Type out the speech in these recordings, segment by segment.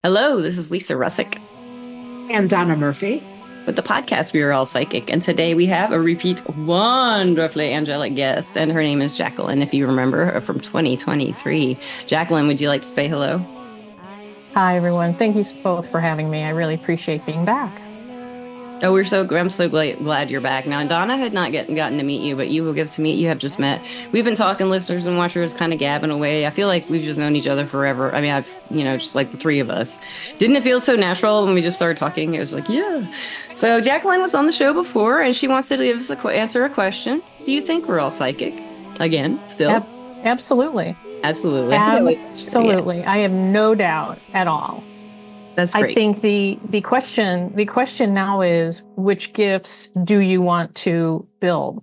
Hello, this is Lisa Russick And Donna Murphy. with the podcast We Are All Psychic. And today we have a repeat wonderfully angelic guest, and her name is Jacqueline, if you remember her from 2023. Jacqueline, would you like to say hello? Hi, everyone. Thank you both for having me. I really appreciate being back. Oh, I'm so glad you're back. Now, Donna had not gotten to meet you, but you will get to meet. You have just met. We've been talking, listeners and watchers, kind of gabbing away. I feel like we've just known each other forever. I mean, just like the three of us. Didn't it feel so natural when we just started talking? It was like, yeah. So Jacqueline was on the show before, and she wants to give us answer a question. Do you think we're all psychic? Again, still? Absolutely. Absolutely. Absolutely. Yeah. I have no doubt at all. That's great. I think the question now is, which gifts do you want to build?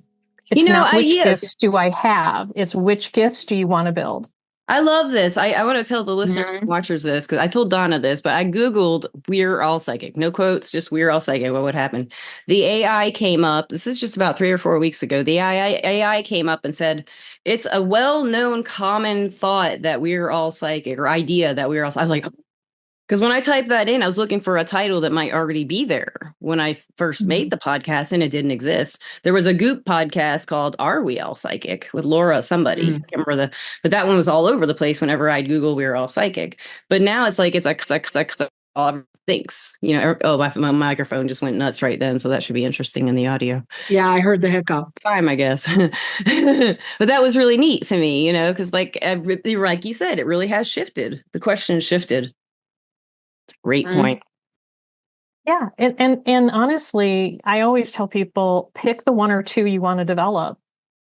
It's not which gifts do I have. It's which gifts do you want to build? I love this. I want to tell the listeners and watchers this, because I told Donna this, but I Googled "we're all psychic." No quotes, just "we're all psychic." What would happen? The AI came up. This is just about 3 or 4 weeks ago. The AI came up and said, it's a well-known common thought that we're all psychic, or idea that we're all. I was like, because when I typed that in, I was looking for a title that might already be there when I first made the podcast, and it didn't exist. There was a Goop podcast called "Are We All Psychic?" with Laura somebody. I can't remember but that one was all over the place whenever I'd Google "We're All Psychic." But now it's like all thinks, oh, my microphone just went nuts right then, so that should be interesting in the audio. Yeah, I heard the hiccup. Time, I guess. But that was really neat to me, because like you said, it really has shifted. The question shifted. Great point. Yeah. And honestly, I always tell people, pick the one or two you want to develop.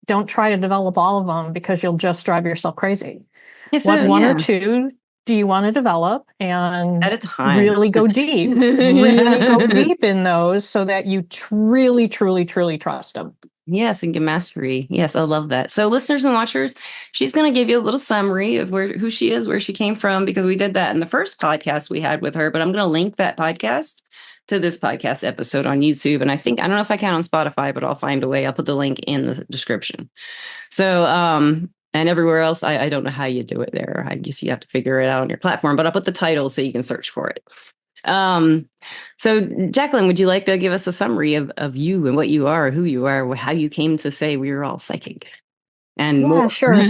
Don't try to develop all of them, because you'll just drive yourself crazy. What one or two do you want to develop, and at a time really go deep, really go deep in those, so that you really, truly, truly trust them. Yes, and get mastery. Yes, I love that. So listeners and watchers, she's going to give you a little summary of who she is, where she came from, because we did that in the first podcast we had with her, but I'm going to link that podcast to this podcast episode on YouTube. And I don't know if I can on Spotify, but I'll find a way. I'll put the link in the description. So, and everywhere else, I don't know how you do it there. You have to figure it out on your platform, but I'll put the title so you can search for it. So Jacqueline, would you like to give us a summary of you and what you are, who you are, how you came to say we were all psychic? And more. Sure.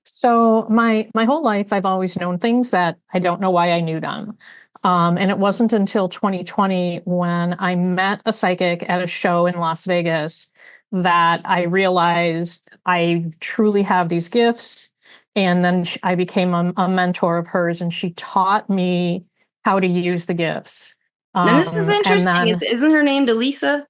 So my whole life, I've always known things that I don't know why I knew them. And it wasn't until 2020 when I met a psychic at a show in Las Vegas that I realized I truly have these gifts. And then I became a mentor of hers, and she taught me how to use the gifts. And this is interesting. Isn't her name Delisa?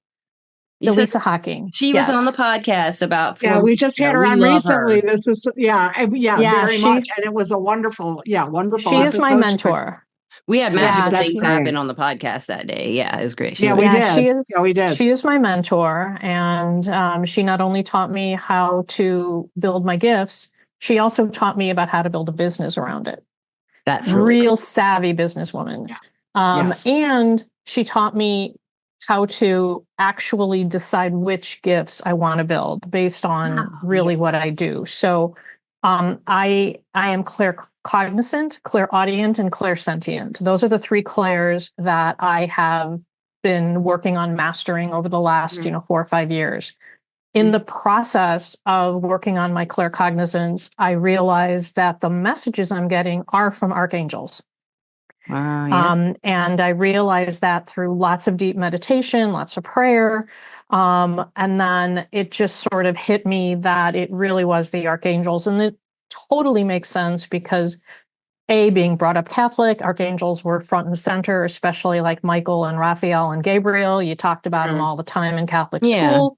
Delisa Hawking. She was on the podcast about. We just had her on recently. This is very much, and it was a wonderful. She is my mentor. We had magical things happen on the podcast that day. Yeah, it was great. We did. She is my mentor, and she not only taught me how to build my gifts, she also taught me about how to build a business around it. That's really real savvy businesswoman. And she taught me how to actually decide which gifts I want to build based on what I do. So I am claircognizant, clairaudient, and clairsentient. Those are the three clairs that I have been working on mastering over the last 4 or 5 years. In the process of working on my claircognizance, I realized that the messages I'm getting are from archangels. And I realized that through lots of deep meditation, lots of prayer. And then it just sort of hit me that it really was the archangels. And it totally makes sense because, being brought up Catholic, archangels were front and center, especially like Michael and Raphael and Gabriel. You talked about them all the time in Catholic school.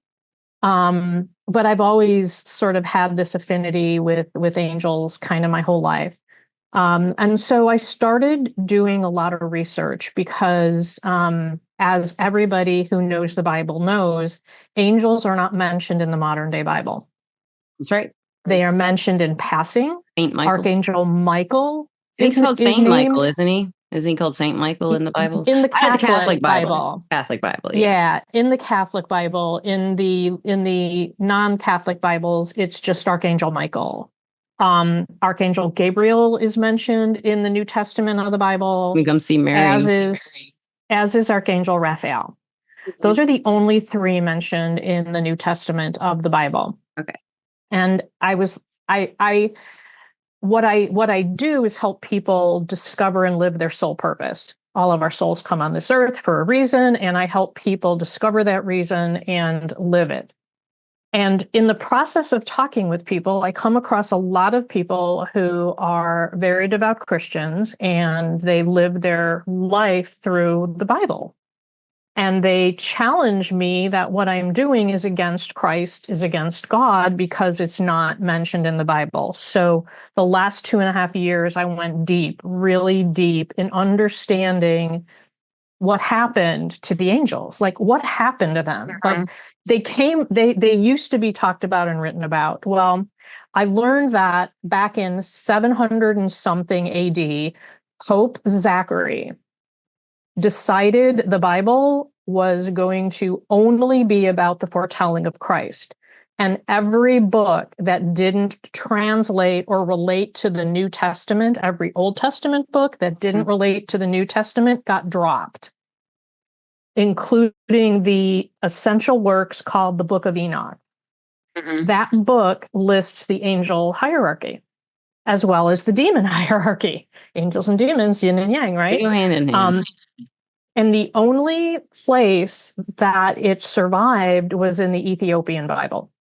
But I've always sort of had this affinity with angels kind of my whole life. And so I started doing a lot of research because, as everybody who knows the Bible knows, angels are not mentioned in the modern day Bible. That's right. They are mentioned in passing. Saint Michael. Archangel Michael. He's called Saint Michael, isn't he? Isn't he called Saint Michael in the Bible? In the Catholic Bible. Catholic Bible. Yeah, in the Catholic Bible. In the non-Catholic Bibles, it's just Archangel Michael. Archangel Gabriel is mentioned in the New Testament of the Bible. We come see Mary. As is Archangel Raphael. Those are the only three mentioned in the New Testament of the Bible. Okay. And what I do is help people discover and live their soul purpose. All of our souls come on this earth for a reason, and I help people discover that reason and live it. And in the process of talking with people, I come across a lot of people who are very devout Christians, and they live their life through the Bible. And they challenge me that what I'm doing is against Christ, is against God, because it's not mentioned in the Bible. So the last 2.5 years, I went deep, really deep in understanding what happened to the angels. Like, what happened to them? Like, they used to be talked about and written about. Well, I learned that back in 700 and something AD, Pope Zachary decided the Bible was going to only be about the foretelling of Christ. And every book that didn't translate or relate to the New Testament, every Old Testament book that didn't relate to the New Testament got dropped, including the essential works called the Book of Enoch. That book lists the angel hierarchy, as well as the demon hierarchy. Angels and demons, yin and yang, right? They go hand in hand. And the only place that it survived was in the Ethiopian Bible.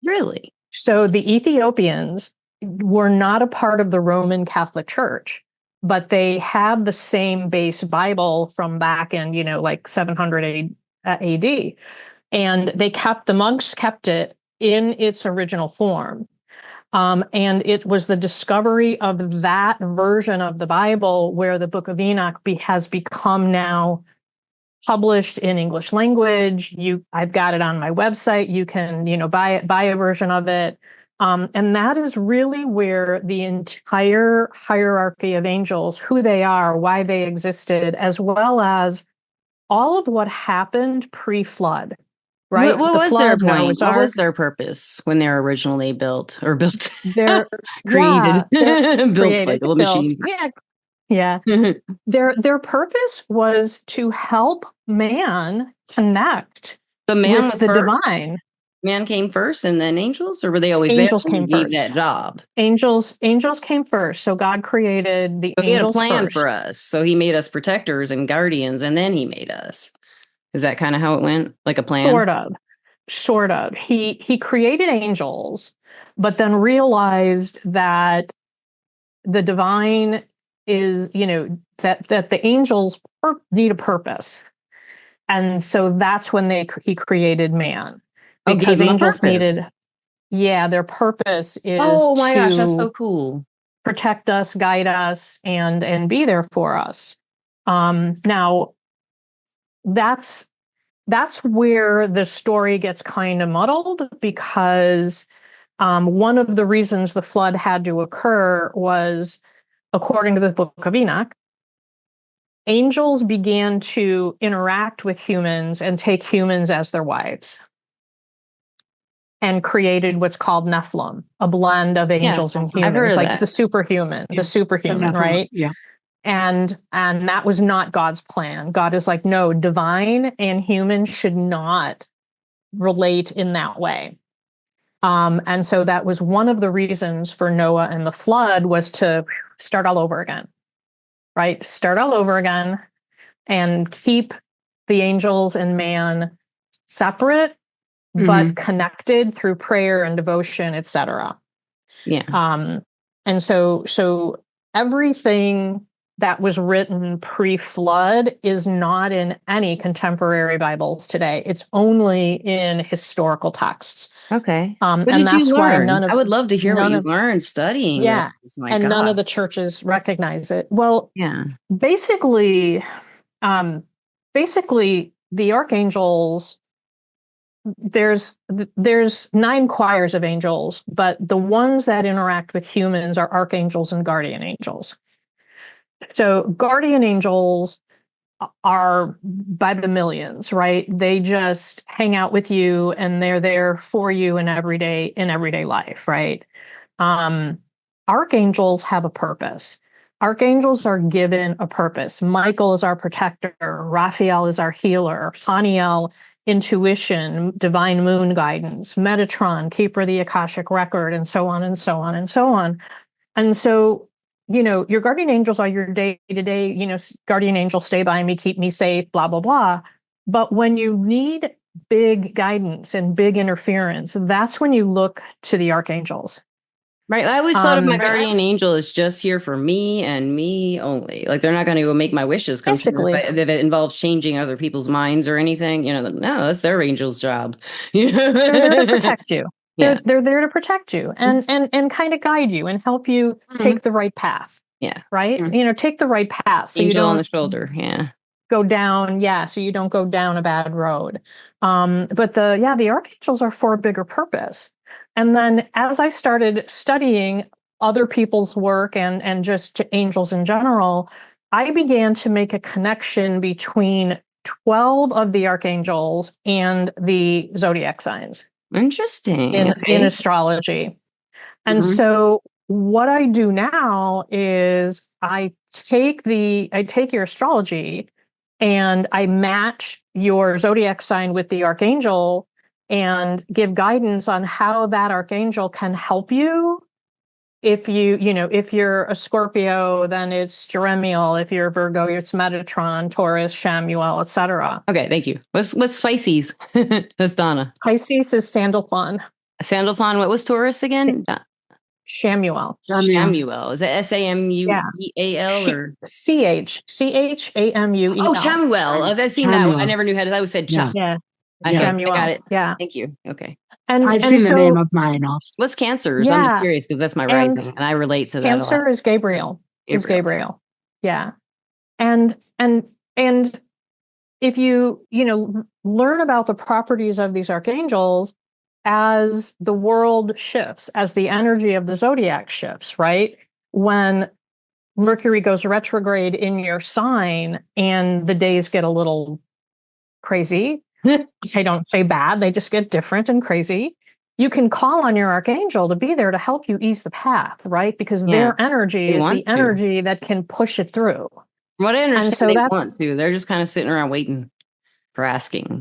Really? So the Ethiopians were not a part of the Roman Catholic Church, but they have the same base Bible from back in, like 700 AD. And the monks kept it in its original form. And it was the discovery of that version of the Bible where the Book of Enoch has become now published in English language. I've got it on my website. You can, buy a version of it. And that is really where the entire hierarchy of angels, who they are, why they existed, as well as all of what happened pre-flood. Right? What was their point? What was their purpose when they were originally built? Created, built like a little machine. Yeah. Their purpose was to help man connect with the divine. Man came first, and then angels, or were they always angels there? Came first. That job. Angels came first. So God created the angels. He had a plan for us. So He made us protectors and guardians, and then He made us. Is that kind of how it went? Like a plan? Sort of. He created angels, but then realized that the divine is, that the angels need a purpose. And so that's when he created man. Because angels needed, their purpose is oh my gosh, that's so cool. Protect us, guide us, and be there for us. Now, that's where the story gets kind of muddled, because one of the reasons the flood had to occur was, according to the Book of Enoch, angels began to interact with humans and take humans as their wives, and created what's called Nephilim, a blend of angels and humans, like the superhuman, right? Yeah. And that was not God's plan. God is like, no, divine and human should not relate in that way. And so that was one of the reasons for Noah and the flood, was to start all over again, right? Start all over again and keep the angels and man separate, but connected through prayer and devotion, etc. Yeah. And so everything that was written pre-flood is not in any contemporary Bibles today. It's only in historical texts. Okay. And that's why I would love to hear what you learned studying. Yeah. None of the churches recognize it. Well, basically the archangels, there's 9 choirs of angels, but the ones that interact with humans are archangels and guardian angels. So guardian angels are by the millions, right? They just hang out with you and they're there for you in everyday life, right? archangels have a purpose. Archangels are given a purpose. Michael is our protector. Raphael is our healer. Haniel, intuition, divine moon guidance. Metatron, keeper of the Akashic record, and so on and so on and so on. And so, your guardian angels are your day-to-day, guardian angels, stay by me, keep me safe, blah, blah, blah. But when you need big guidance and big interference, that's when you look to the archangels. Right. I always thought of my guardian angel as just here for me and me only. Like they're not going to go make my wishes come true if it involves changing other people's minds or anything. No, that's their angel's job. They're there to protect you. They're there to protect you and kind of guide you and help you take the right path. Yeah. Right. Take the right path. So angel you don't on the shoulder. Yeah. Go down. Yeah. So you don't go down a bad road. But the archangels are for a bigger purpose. And then as I started studying other people's work and just angels in general, I began to make a connection between 12 of the archangels and the zodiac signs. Interesting. In astrology. And so what I do now is I take your astrology and I match your zodiac sign with the archangel and give guidance on how that archangel can help you. If if you're a Scorpio, then it's Jeremiel. If you're a Virgo, it's Metatron, Taurus, Shamuel, etc. Okay, thank you. What's Pisces? That's Donna. Pisces is Sandalphon. Sandalphon. What was Taurus again? Shamuel. Shamuel. Is it Samuel or Chamuel? Oh, Shamuel. I've seen that one. I never knew how to. I always said Cha. Yeah. I got it. Yeah. Thank you. Okay. And I've seen the name of mine also. What's Cancer's? I'm just curious because that's my rising, and I relate to that. Cancer is Gabriel. Is Gabriel. Yeah. And if you learn about the properties of these archangels as the world shifts, as the energy of the zodiac shifts, right? When Mercury goes retrograde in your sign and the days get a little crazy. I don't say bad, they just get different and crazy. You can call on your archangel to be there to help you ease the path, right? Because their energy is the energy that can push it through. What I understand, they want to. They're just kind of sitting around waiting for asking.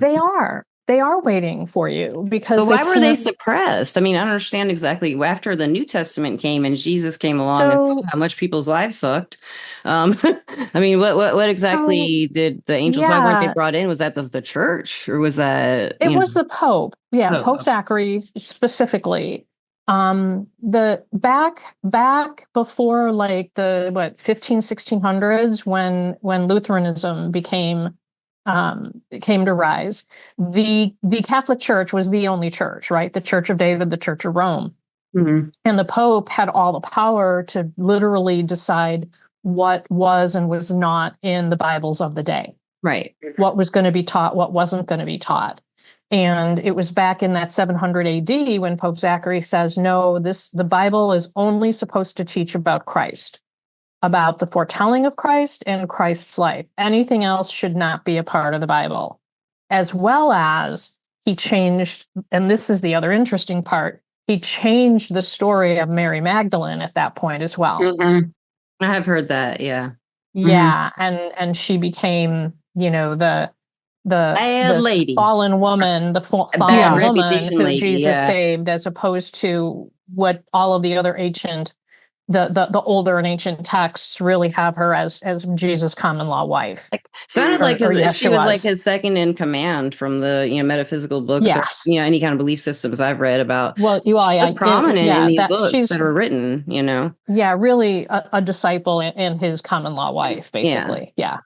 They are waiting for you because. So why were they suppressed? I mean, I don't understand exactly. After the New Testament came and Jesus came along and saw how much people's lives sucked. I mean, what exactly did the angels? Why weren't they brought in? Was that the church or was that? It was the Pope. Yeah, Pope Zachary specifically. The back before like the 1600s when Lutheranism came to rise, the Catholic Church was the only church, right? The Church of David, the Church of Rome. And the Pope had all the power to literally decide what was and was not in the Bibles of the day. Right. What was going to be taught, what wasn't going to be taught. And it was back in that 700 AD when Pope Zachary says, no, the Bible is only supposed to teach about Christ, about the foretelling of Christ and Christ's life. Anything else should not be a part of the Bible. As well as he changed, and this is the other interesting part, he changed the story of Mary Magdalene at that point as well. I have heard that, yeah. Yeah, and she became, the lady, fallen woman, the fallen woman who Jesus saved, as opposed to what all of the other ancient, the older and ancient texts really have her as Jesus' common law wife. Sounded like she was like his second in command from the metaphysical books, or, any kind of belief systems I've read about. Well, she was prominent in these books that were written. Yeah, really a disciple and his common law wife, basically. Yeah.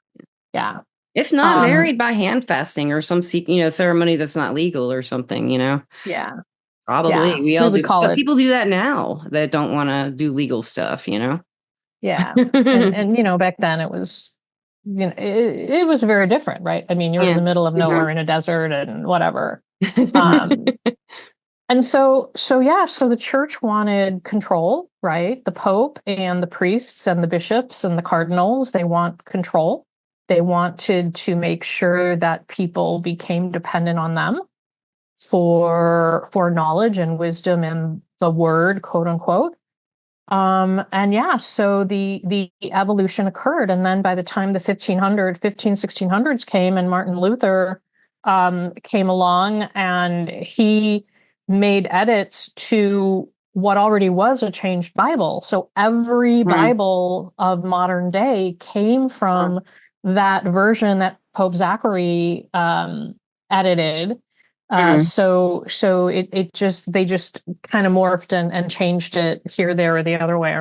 If not married by hand fasting or some ceremony that's not legal or something, Yeah. Probably. We all do. People do that now that don't want to do legal stuff, Yeah. and back then it was, it was very different, right? I mean, you're in the middle of nowhere in a desert and whatever. And so the church wanted control, right? The Pope and the priests and the bishops and the cardinals, they want control. They wanted to make sure that people became dependent on them for knowledge and wisdom and the word, quote unquote. So the evolution occurred. And then by the time the 1600s came and Martin Luther came along, and he made edits to what already was a changed Bible. So every Bible of modern day came from that version that Pope Zachary edited. So they just kind of morphed and changed it here, there, or the other way.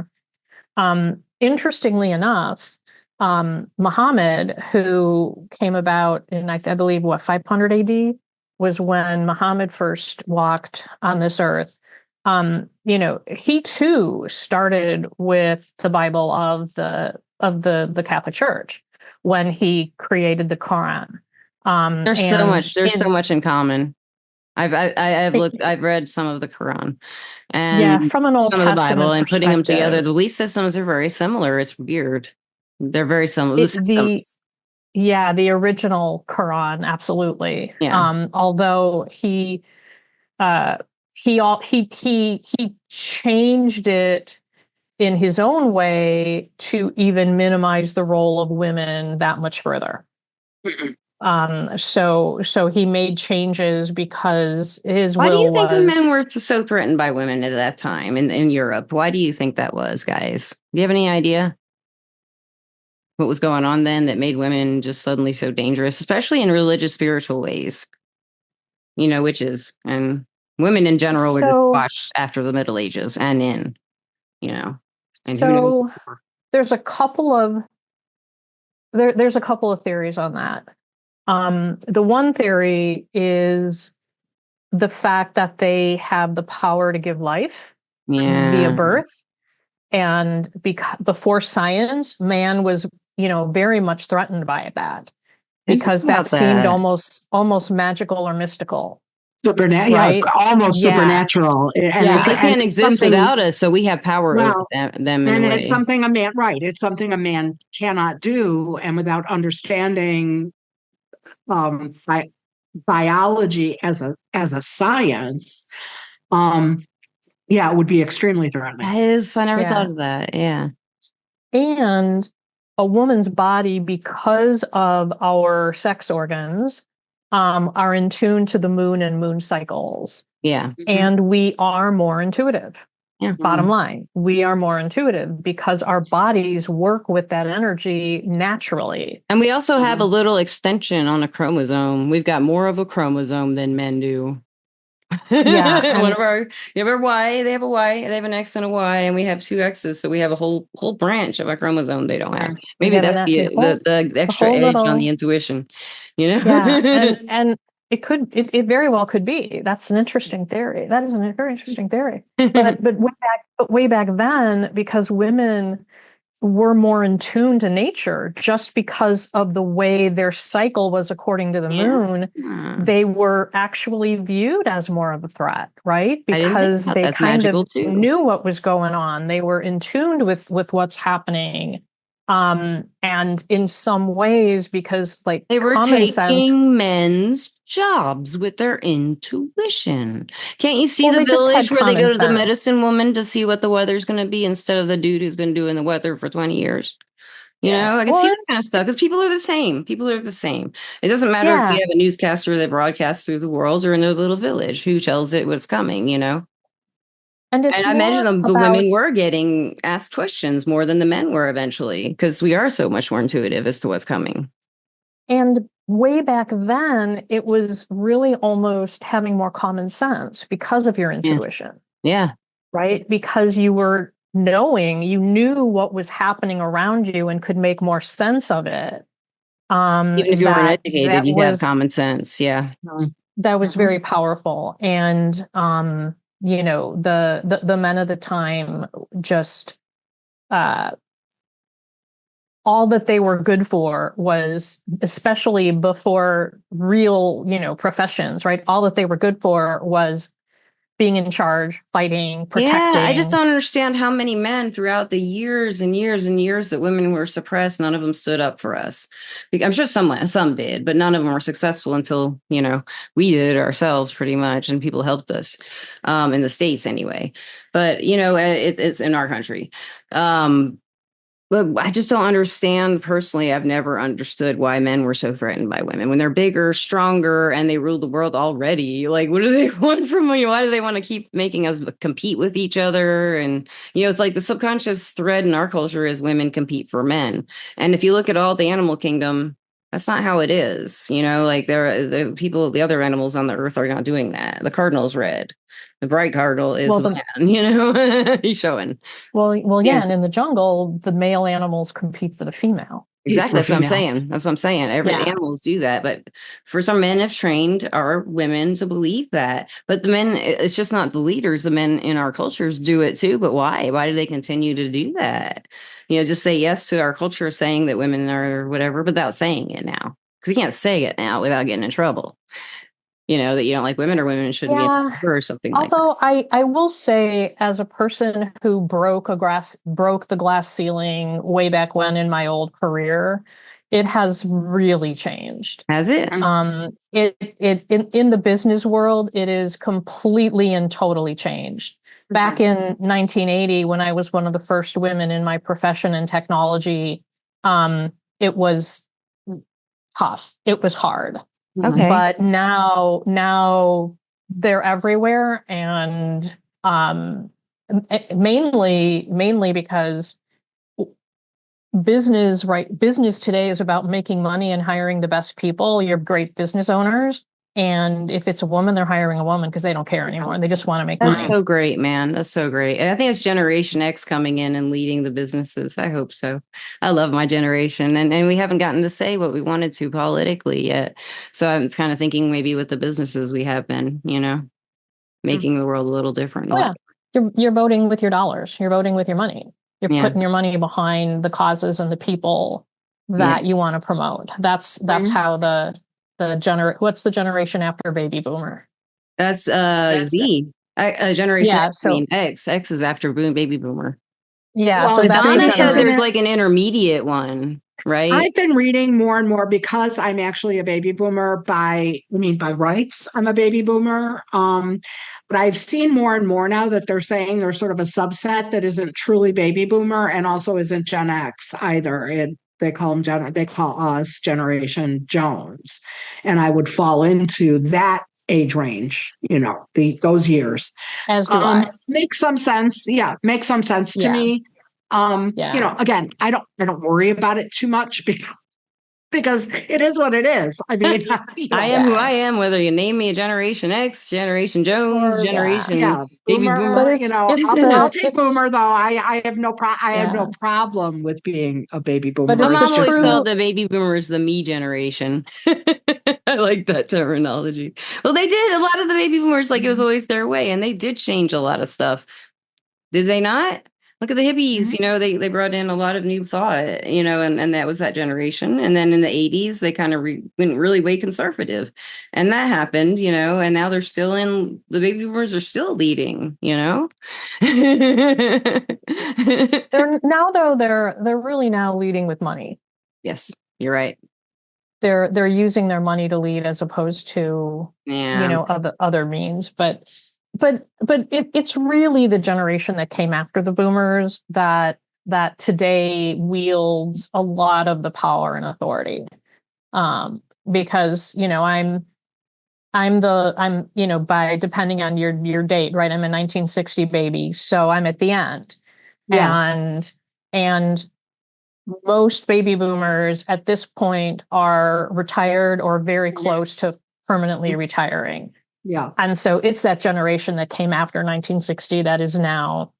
Interestingly enough, Muhammad, who came about in, I believe, 500 AD was when Muhammad first walked on this earth. He too started with the Bible of the Catholic Church when he created the Quran. There's so much in common. I've read some of the Quran and from an Old some of the Testament Bible, and putting them together. The belief systems are very similar. It's weird. They're very similar. The systems. The original Quran, absolutely. Yeah. Although he changed it in his own way to even minimize the role of women that much further. So he made changes because his will was... Why do you think the men were so threatened by women at that time in Europe? Why do you think that was, guys? Do you have any idea what was going on then that made women just suddenly so dangerous, especially in religious, spiritual ways? Witches and women in general were just watched after the Middle Ages and so there's a couple of theories on that. The one theory is the fact that they have the power to give life via birth. And before science, man was, very much threatened by that, because that seemed almost magical or mystical. Supernatural, right? Almost supernatural. And they can't exist without us, so we have power over them. And it's something a man, right? It's something a man cannot do, and without understanding biology as a science, it would be extremely threatening. I never thought of that. Yeah. And a woman's body, because of our sex organs, are in tune to the moon and moon cycles. Yeah. And we are more intuitive. Yeah. Bottom line, we are more intuitive because our bodies work with that energy naturally. And we also have a little extension on a chromosome. We've got more of a chromosome than men do. Yeah. One of our, you have a Y, they have a Y, they have an X and a Y, and we have two X's. So we have a whole branch of a chromosome they don't have. Maybe that's the extra edge on the intuition, Yeah. And it very well could be. That's an interesting theory. That is a very interesting theory. But way back then, because women were more in tune to nature, just because of the way their cycle was according to the moon, they were actually viewed as more of a threat, right? Because they kind of knew what was going on. They were in tune with what's happening. And in some ways, because they were taking men's jobs with their intuition. Can't you see the village where they go to the medicine woman to see what the weather's going to be instead of the dude who's been doing the weather for 20 years? I can see that kind of stuff because people are the same. It doesn't matter if we have a newscaster that broadcasts through the world or in their little village who tells it what's coming, And I imagine the women were getting asked questions more than the men were eventually, because we are so much more intuitive as to what's coming. And way back then, it was really almost having more common sense because of your intuition. Yeah. Right? Because you knew what was happening around you and could make more sense of it. Even if you weren't educated, you have common sense. Yeah. That was very powerful. And, the men of the time just, all that they were good for was, especially before real, professions, right? All that they were good for was being in charge, fighting, protecting. Yeah, I just don't understand how many men throughout the years and years and years that women were suppressed, none of them stood up for us. I'm sure some did, but none of them were successful until, we did it ourselves pretty much, and people helped us, in the States anyway. But, it's in our country. But I just don't understand personally. I've never understood why men were so threatened by women when they're bigger, stronger, and they rule the world already. Like, what do they want from you? Why do they want to keep making us compete with each other? And, it's like the subconscious thread in our culture is women compete for men. And if you look at all the animal kingdom, that's not how it is. Like the other animals on the earth are not doing that. The cardinal's red. The bright cardinal is man, he's showing. Well, yeah, yes. and in the jungle, the male animals compete for the female. Exactly. That's what I'm saying. That's what I'm saying. Animals do that. But for some men have trained our women to believe that. But the men, it's just not the leaders. The men in our cultures do it too. But why? Why do they continue to do that? Just say yes to our culture saying that women are whatever, but without saying it now. Because you can't say it now without getting in trouble. That you don't like women or women shouldn't be or something like that. Although I will say, as a person who broke the glass ceiling way back when in my old career, it has really changed. Has it? In the business world, it is completely and totally changed. Back in 1980, when I was one of the first women in my profession in technology, it was tough. It was hard. Okay. But now they're everywhere, and mainly because business today is about making money and hiring the best people. You're great business owners. And if it's a woman, they're hiring a woman because they don't care anymore. They just want to make money. That's so great, man. That's so great. And I think it's Generation X coming in and leading the businesses. I hope so. I love my generation. And we haven't gotten to say what we wanted to politically yet. So I'm kind of thinking maybe with the businesses we have been, making the world a little different. Yeah. You're voting with your dollars. You're voting with your money. You're putting your money behind the causes and the people that you want to promote. That's how what's the generation after baby boomer? That's Z. Generation X, X. X is after baby boomer. Yeah. Well, so Donna said there's like an intermediate one, right? I've been reading more and more because I'm actually a baby boomer by rights. I'm a baby boomer. But I've seen more and more now that they're saying there's sort of a subset that isn't truly baby boomer and also isn't Gen X either. They call us Generation Jones. And I would fall into that age range, those years. As do I. Makes some sense. Yeah, makes some sense to me. Again, I don't worry about it too much because it is what it is. I mean, I am who I am, whether you name me a Generation X, Generation Jones, Generation Baby Boomer. I'll take Boomer though. I have no problem with being a baby boomer. But I'm always called the baby boomers, the me generation. I like that terminology. Well, they did. A lot of the baby boomers, it was always their way, and they did change a lot of stuff. Did they not? Look at the hippies, they brought in a lot of new thought, and that was that generation. And then in the 80s, they kind of went really way conservative. And that happened, and now the baby boomers are still leading, They're really now leading with money. Yes, you're right. They're using their money to lead as opposed to, other means. But it's really the generation that came after the boomers that today wields a lot of the power and authority. Because, I'm by depending on your date, right? I'm a 1960 baby, so I'm at the end. Yeah. And most baby boomers at this point are retired or very close to permanently retiring. Yeah. And so it's that generation that came after 1960 that is now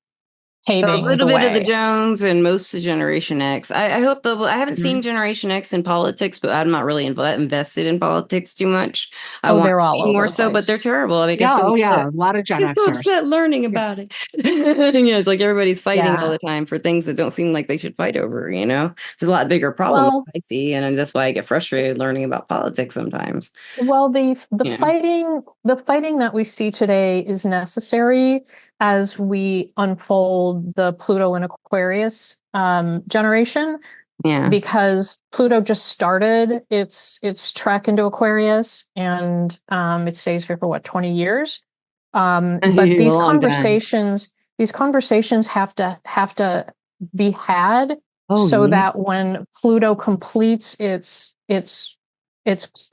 paving the way. So a little bit of the Jones and most of Generation X. I hope I haven't seen Generation X in politics, but I'm not really invested in politics too much. I want they're all to be more so, but they're terrible. I guess a lot of Gen Xers. So upset learning about it. It's like everybody's fighting all the time for things that don't seem like they should fight over. There's a lot bigger problem I see, and that's why I get frustrated learning about politics sometimes. Well, the fighting the fighting that we see today is necessary as we unfold the Pluto and Aquarius generation. Yeah. Because Pluto just started its trek into Aquarius, and it stays here for what, 20 years. But these conversations have to be had so that when Pluto completes its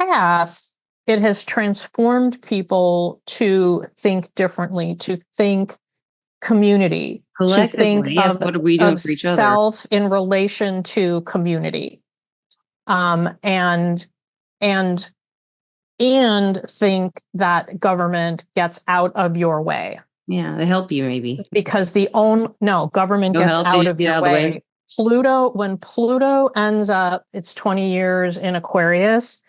path, it has transformed people to think differently, to think community, to think yes, what are we doing of for each other? Self in relation to community, and think that government gets out of your way. Yeah, they help you maybe because government gets out of your way. When Pluto ends up its 20 years in Aquarius,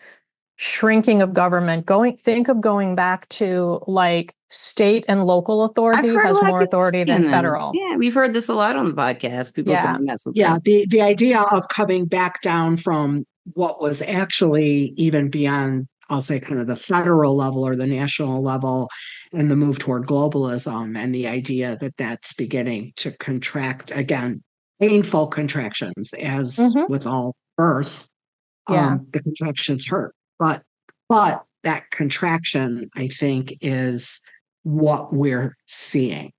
shrinking of government, think of going back to like state and local authority has more authority than federal. Yeah, we've heard this a lot on the podcast. People saying that's what's happening. The idea of coming back down from what was actually even beyond, I'll say, kind of the federal level or the national level, and the move toward globalism, and the idea that that's beginning to contract again, painful contractions, as with all birth. The contractions hurt. But that contraction, I think, is what we're seeing.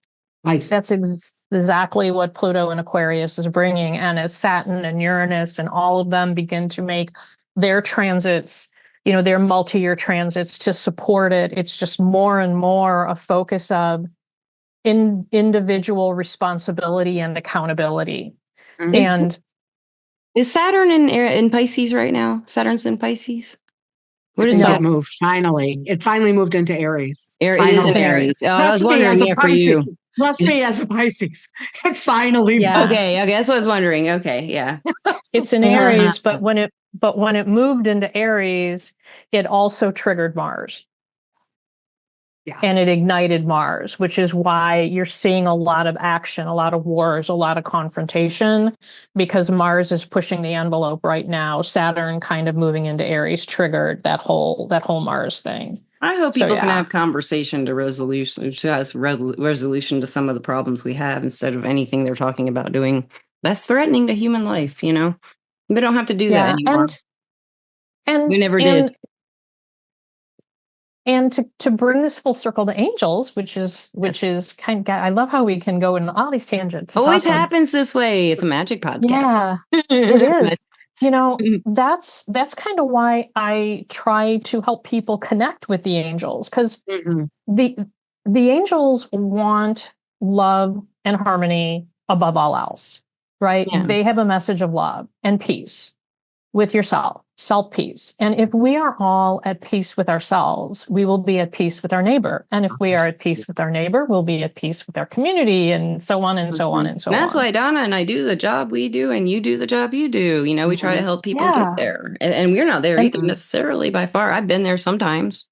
That's exactly what Pluto and Aquarius is bringing. And as Saturn and Uranus and all of them begin to make their transits, their multi-year transits to support it, it's just more and more a focus of individual responsibility and accountability. And is Saturn in Pisces right now? Saturn's in Pisces? What is that? It finally moved into Aries. It is in Aries. Oh, I was wondering for you. Trust me, as a Pisces, it finally moved. Okay, that's what I was wondering. Okay, yeah. It's in Aries, but when it moved into Aries, it also triggered Mars. Yeah. And it ignited Mars, which is why you're seeing a lot of action, a lot of wars, a lot of confrontation, because Mars is pushing the envelope right now. Saturn kind of moving into Aries triggered that whole Mars thing. I hope people can have conversation to resolution to some of the problems we have, instead of anything they're talking about doing that's threatening to human life. They don't have to do that anymore. And we never did. And to bring this full circle to angels, which is kind of, I love how we can go in all these tangents. Always happens this way. It's a magic podcast. Yeah, it is. That's kind of why I try to help people connect with the angels, because the angels want love and harmony above all else, right? Yeah. They have a message of love and peace with yourself, self-peace. And if we are all at peace with ourselves, we will be at peace with our neighbor. And if we are at peace with our neighbor, we'll be at peace with our community, and so on and so on and so on. That's why Donna and I do the job we do, and you do the job you do. We try to help people get there. And we're not there either necessarily by far. I've been there sometimes,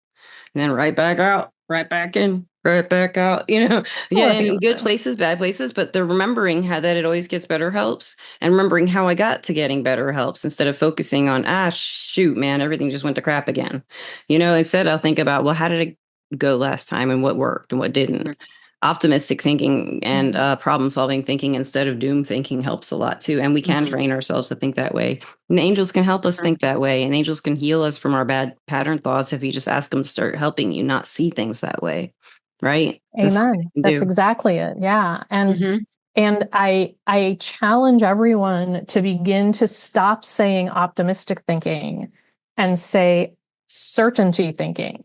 and then right back out, right back in, right back out, in good places, bad places, but the remembering how that it always gets better helps, and remembering how I got to getting better helps, instead of focusing on, shoot, man, everything just went to crap again. Instead I'll think about, well, how did it go last time, and what worked and what didn't. Optimistic thinking and problem solving thinking instead of doom thinking helps a lot too. And we can train ourselves to think that way. And angels can help us think that way. And angels can heal us from our bad pattern thoughts if you just ask them to start helping you not see things that way. Right? Amen. That's exactly it. Yeah. And I challenge everyone to begin to stop saying optimistic thinking and say certainty thinking.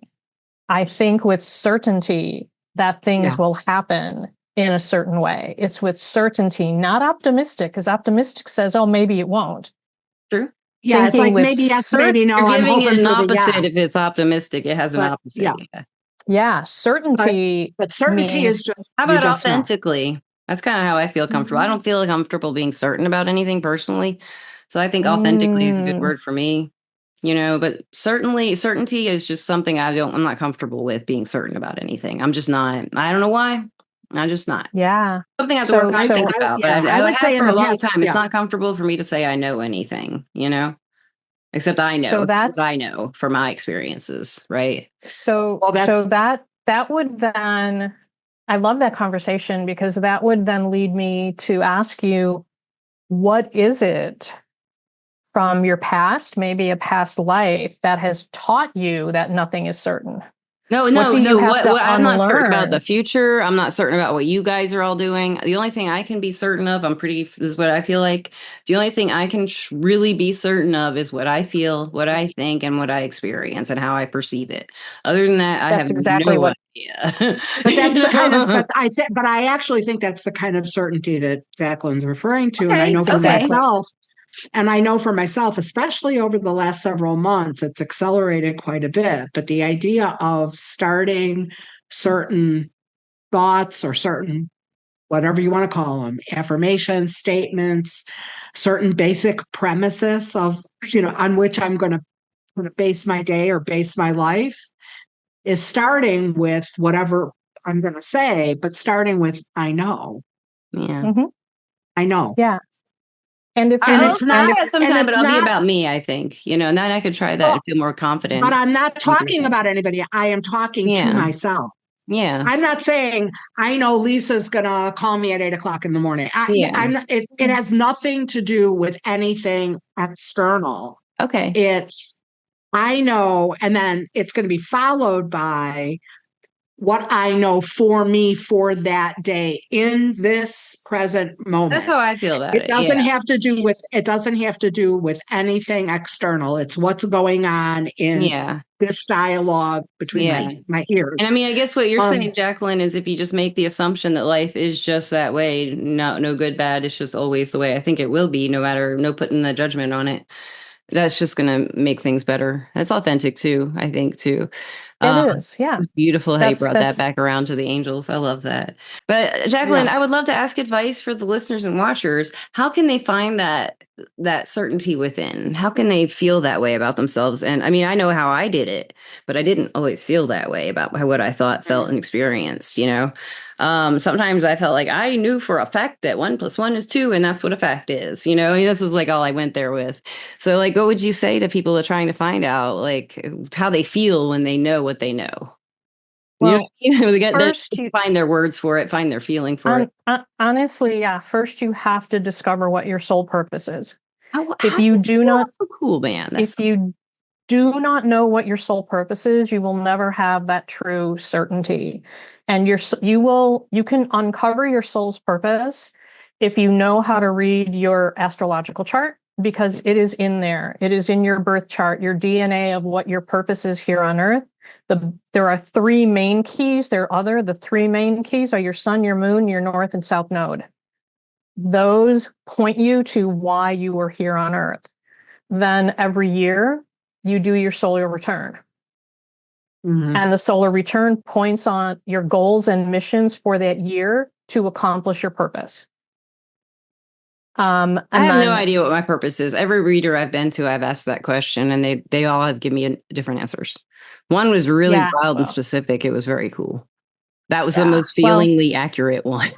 I think with certainty that things will happen in a certain way. It's with certainty, not optimistic, because optimistic says, oh, maybe it won't. True. Yeah, it's like maybe yes, maybe no. You're giving it an opposite. If it's optimistic, it has an opposite. Yeah, certainty. But certainty is just. How about authentically? That's kind of how I feel comfortable. I don't feel comfortable being certain about anything personally. So I think authentically is a good word for me. But certainty is just something I'm not comfortable with, being certain about anything. I'm just not. I don't know why. I'm just not. Yeah. Something I have to work on think about. But I would say for a long time, it's not comfortable for me to say I know anything, Except I know, So that's, I know from my experiences, right? so, Well, so that's that would then, I love that conversation because that would then lead me to ask you, what is it from your past, maybe a past life, that has taught you that nothing is certain? No, What no, do you no. have to I'm not certain about the unlearn? future. I'm not certain about what you guys are all doing. The only thing I can be certain of, is what I feel like. The only thing I can really be certain of is what I feel, what I think, and what I experience and how I perceive it. Other than that, I That's have exactly no what, idea. but that's the kind of know? but I actually think that's the kind of certainty that Jacqueline's referring to. And I Okay, know that's for okay. exactly. myself, especially over the last several months, it's accelerated quite a bit. But the idea of starting certain thoughts or certain, whatever you want to call them, affirmations, statements, certain basic premises of, on which I'm going to base my day or base my life, is starting with whatever I'm going to say, but starting with, I know, Yeah. Mhm. I know. Yeah. And if And I'll it's try not, it and sometime, but it's I'll be not, about me, I think, and then I could try that well, and feel more but confident. I'm not talking about anybody. I am talking to Yeah. myself. Yeah. I'm not saying I know Lisa's gonna call me at 8 o'clock in the morning. Yeah. I'm not, it has nothing to do with anything external. Okay. It's I know, and then it's going to be followed by what I know for me for that day in this present That's moment. how I feel about it. Yeah. It doesn't have to do with anything external. It's what's going on in Yeah. this dialogue between Yeah. my And I ears. mean, I guess what you're Um, saying, Jacqueline, is if you just make the assumption that life is just that way, no good, bad, it's just always the way I think it will be, no matter, no putting the judgment on it. That's just going to make things better. That's authentic too, I think, too. it Um, is. Yeah. it's beautiful how you brought that That's, back around to the angels. I love that. But Jacqueline, yeah. I would love to ask advice for the listeners and watchers. How can they find that certainty within? How can they feel that way about themselves? And I mean, I know how I did it, but I didn't always feel that way about what I thought, felt, and experienced. Sometimes I felt like I knew for a fact that 1 + 1 is 2, and that's what a fact is. I mean, this is like all I went there with. So, like, what would you say to people that are trying to find out, like, how they feel when they know what they know? well, They get then first you, find their words for it, find their feeling for it. honestly, yeah, first you have to discover what your soul purpose is. If How do you you do feel? not, That's so cool, man. That's if you do not know what your soul purpose is, you will never have that true certainty. And you can uncover your soul's purpose if you know how to read your astrological chart, because it is in there. It is in your birth chart, your DNA of what your purpose is here on earth. There are three main keys. The three main keys are your sun, your moon, your north and south node. Those point you to why you were here on earth. Then every year you do your solar return. Mhm. And the solar return points on your goals and missions for that year to accomplish your purpose. I And have no then, idea what my purpose is. Every reader I've been to, I've asked that question, and they all have given me different answers. One was really yeah, wild and well, specific. It was very cool. That was the yeah, most well, feelingly accurate one.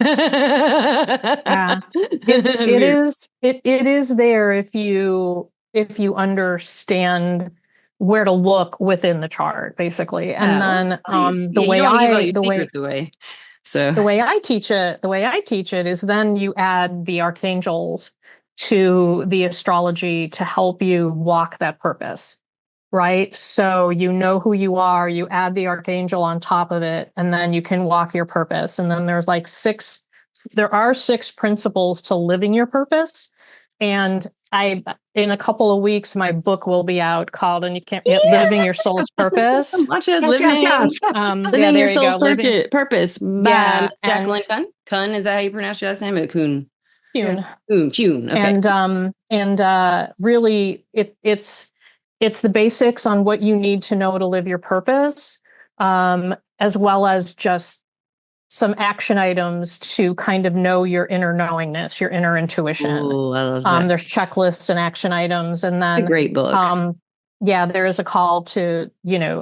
yeah, it is there if you understand where to look within the chart, basically. And Yeah, well, then, it's like, yeah, you don't want to give all your secrets away. So, the way I teach it is then you add the archangels to the astrology to help you walk that purpose, right? So you know who you are, you add the archangel on top of it, and then you can walk your purpose. And then there are six principles to living your purpose. And in a couple of weeks, my book will be out called, and you can't get yes, Living Your Soul's so Purpose. much as Yes, yes, living, yes. Yeah, living your there you soul's go. Living, purpose by yeah, Miss and Jacqueline Kuhn. Kuhn, is that how you pronounce your last name? Or Kuhn? Yeah. Kuhn. Kuhn. Okay. Really it's the basics on what you need to know to live your purpose, as well as just some action items to kind of know your inner knowingness, your inner intuition. Oh, I love that. There's checklists and action items, and It's a then great book. yeah, there is a call to,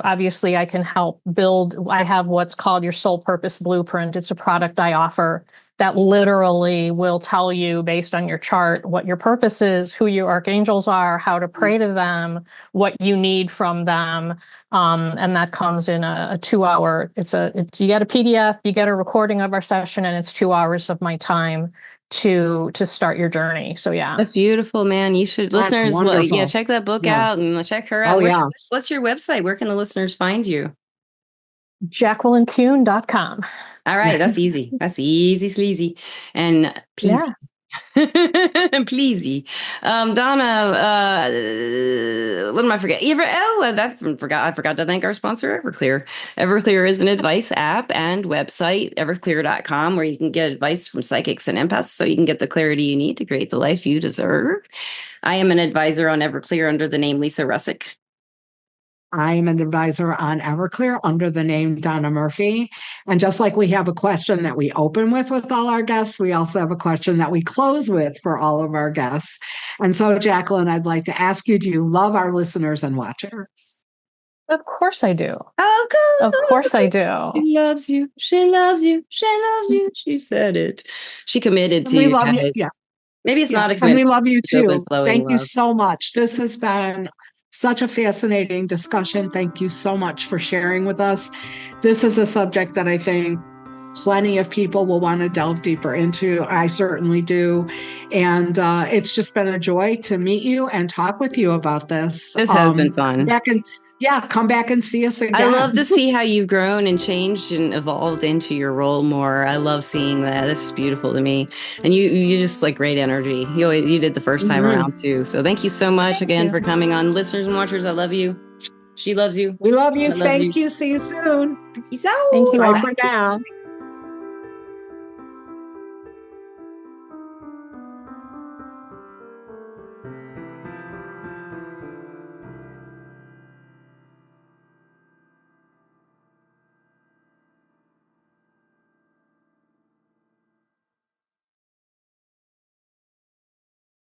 obviously I can help build. I have what's called your soul purpose blueprint. It's a product I offer that literally will tell you based on your chart what your purpose is, who your archangels are, how to pray to them, what you need from them. And that comes in a 2-hour, you get a PDF, you get a recording of our session, and it's 2 hours of my time to start your journey. So yeah. That's beautiful, man. You should, That's listeners, wonderful. check that book out and check her out. What's your website? Where can the listeners find you? JacquelineKuhn.com. All right, that's easy. That's easy, sleazy, and peasy. Yeah. Pleasey. Donna, what am I forgetting? I forgot to thank our sponsor, Everclear. Everclear is an advice app and website, everclear.com, where you can get advice from psychics and empaths so you can get the clarity you need to create the life you deserve. I am an advisor on Everclear under the name Lisa Russick. I'm an advisor on Everclear under the name Donna Murphy. And just like we have a question that we open with all our guests, we also have a question that we close with for all of our guests. And so, Jacqueline, I'd like to ask you, do you love our listeners and watchers? Of course I do. Oh, good. Of course I do. She loves you. She loves you. She loves you. She said it. She committed to we you love guys. You. Yeah. Maybe it's not a commitment. And we love you too. Thank you love. so much. This has been such a fascinating discussion. Thank you so much for sharing with us. This is a subject that I think plenty of people will want to delve deeper into. I certainly do. And it's just been a joy to meet you and talk with you about this. This has been fun. Come back and see us again. I love to see how you've grown and changed and evolved into your role more. I love seeing that. This is beautiful to me. And you just like great energy. You did the first time around too. So thank you so much again for coming on. Listeners and watchers, I love you. She loves you. We love you. Thank you. See you soon. Peace out. Thank you. Bye for now.